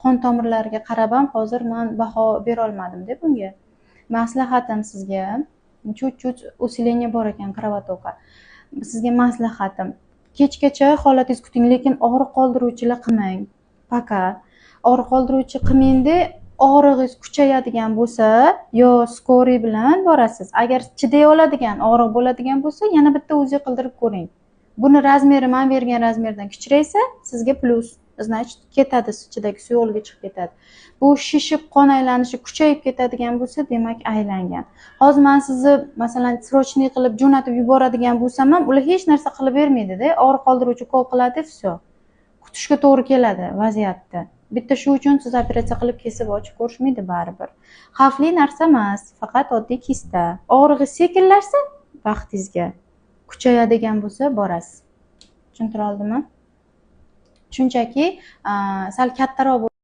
qon tomirlariga qarab ham hozir men baho bera olmadim-da bunga. Maslahatim sizga, chut-chut усиление bor ekan kravotoka. Sizga maslahatim, kechgacha holatingizni kuting, lekin og'riq qoldiruvchilar qilmang. Faqat og'riq qoldiruvchi qilmangda, og'rig'ingiz kuchayadigan bo'lsa, yo skoriy bilan borasiz. Agar chiday oladigan, og'riq bo'ladigan bo'lsa, yana bitta UZI qildirib ko'ring. Buni razmeri men bergan razmerdan kichraysa, sizga plus. Значит, ketadi, ichidagi suyuqligi chiqib ketadi. Bu shishib qon aylanishi kuchayib ketadigan bo'lsa, demak aylangan. Hozir men sizni masalan srochniy qilib jo'natib yuboradigan bo'lsam ham, ular hech narsa qilib bermaydi-da, og'riq qoldiruvchi ukol qiladi, все. Kutishga to'g'ri keladi vaziyatda. Bitta shu uchun siz operatsiya qilib kesib ochib ko'rishmaydi baribir. Xavfli narsa emas, faqat oddiy kista. Og'rig'i sekinlashsa, vaqtingizga kuchayadigan bo'lsa borasiz. Tushuntira oldimmi? Shunchaki sal kattaroq